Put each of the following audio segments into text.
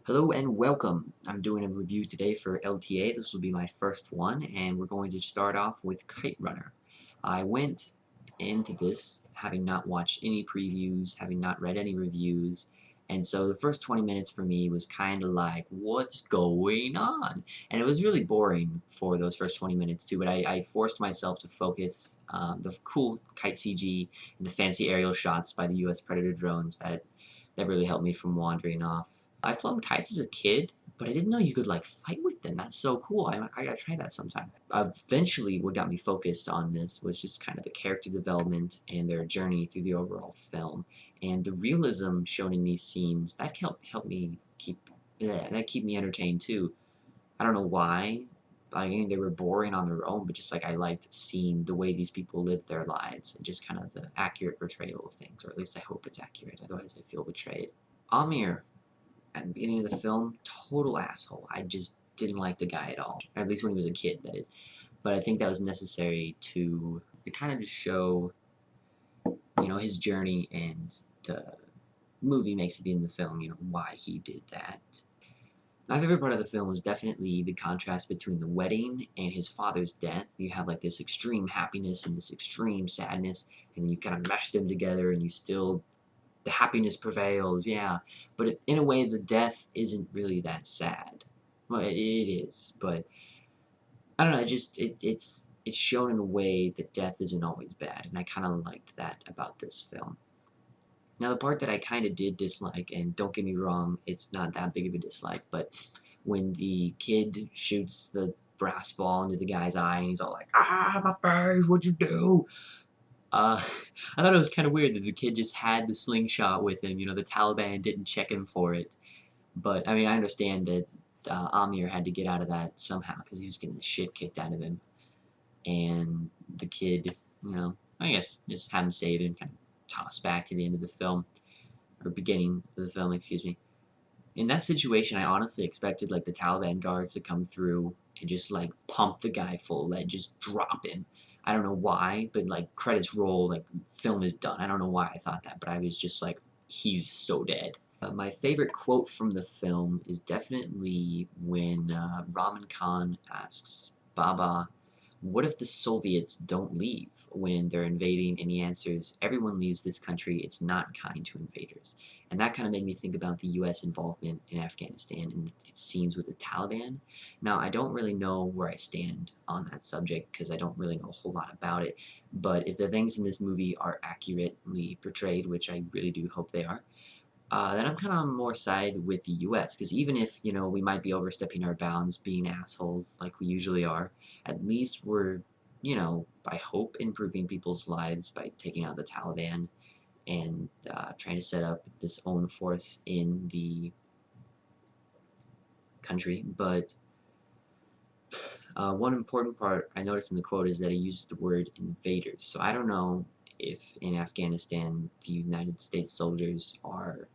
Hello and welcome. I'm doing a review today for LTA. This will be my first one, and we're going to start off with Kite Runner. I went into this having not watched any previews, having not read any reviews, and so the first 20 minutes for me was kind of like, what's going on? And it was really boring for those first 20 minutes too, but I forced myself to focus. The cool kite CG and the fancy aerial shots by the US Predator drones that really helped me from wandering off. I've flown kites as a kid, but I didn't know you could like fight with them. That's so cool. I gotta try that sometime. Eventually, what got me focused on this was just kind of the character development and their journey through the overall film, and the realism shown in these scenes that help me keep me entertained too. I don't know why. I mean, they were boring on their own, but just like I liked seeing the way these people live their lives and just kind of the accurate portrayal of things, or at least I hope it's accurate. Otherwise, I feel betrayed. Amir, at the beginning of the film, total asshole. I just didn't like the guy at all. Or at least when he was a kid, that is. But I think that was necessary to kind of just show, his journey, and the movie makes it in the film, why he did that. My favorite part of the film was definitely the contrast between the wedding and his father's death. You have like this extreme happiness and this extreme sadness, and then you kind of mesh them together, and the happiness prevails, yeah. But in a way, the death isn't really that sad. Well, it is, but I don't know. It's shown in a way that death isn't always bad, and I kind of liked that about this film. Now, the part that I kind of did dislike, and don't get me wrong, it's not that big of a dislike, but when the kid shoots the brass ball into the guy's eye, and he's all like, "Ah, my face! What'd you do?" Uh, I thought it was kind of weird that the kid just had the slingshot with him. The Taliban didn't check him for it. But I mean, I understand that Amir had to get out of that somehow because he was getting the shit kicked out of him, and the kid, I guess just have him saved and kind of tossed back to the end of the film or beginning of the film, excuse me. In that situation, I honestly expected like the Taliban guards to come through and just like pump the guy full lead, just drop him. I don't know why, but like credits roll, like film is done. I don't know why I thought that, but I was just like, he's so dead. My favorite quote from the film is definitely when Rahman Khan asks Baba, what if the Soviets don't leave when they're invading? And he answers, everyone leaves this country. It's not kind to invaders. And that kind of made me think about the U.S. involvement in Afghanistan and the scenes with the Taliban. Now, I don't really know where I stand on that subject because I don't really know a whole lot about it. But if the things in this movie are accurately portrayed, which I really do hope they are, then I'm kind of on more side with the U.S. Because even if we might be overstepping our bounds, being assholes like we usually are, at least we're I hope improving people's lives by taking out the Taliban and trying to set up this own force in the country. But one important part I noticed in the quote is that he uses the word invaders. So I don't know if in Afghanistan the United States soldiers are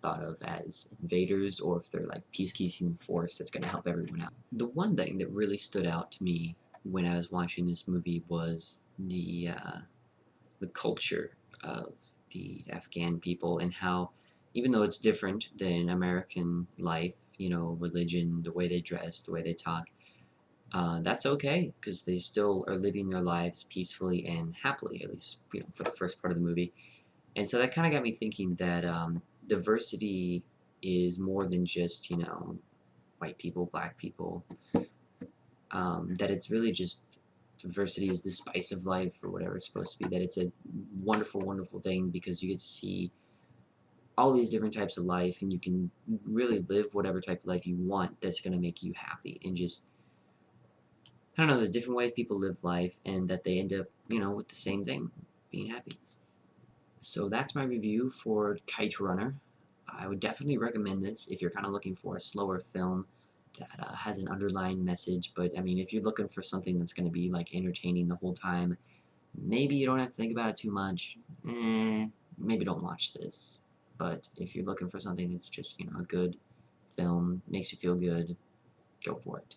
thought of as invaders or if they're like peacekeeping force that's going to help everyone out. The one thing that really stood out to me when I was watching this movie was the culture of the Afghan people and how even though it's different than American life, religion, the way they dress, the way they talk, that's okay because they still are living their lives peacefully and happily, at least for the first part of the movie. And so that kind of got me thinking that diversity is more than just, white people, black people. That it's really just diversity is the spice of life or whatever it's supposed to be. That it's a wonderful, wonderful thing because you get to see all these different types of life and you can really live whatever type of life you want that's going to make you happy. And just, I don't know, the different ways people live life and that they end up, with the same thing, being happy. So that's my review for Kite Runner. I would definitely recommend this if you're kind of looking for a slower film that has an underlying message. But I mean, if you're looking for something that's going to be like entertaining the whole time, maybe you don't have to think about it too much. Maybe don't watch this. But if you're looking for something that's just a good film, makes you feel good, go for it.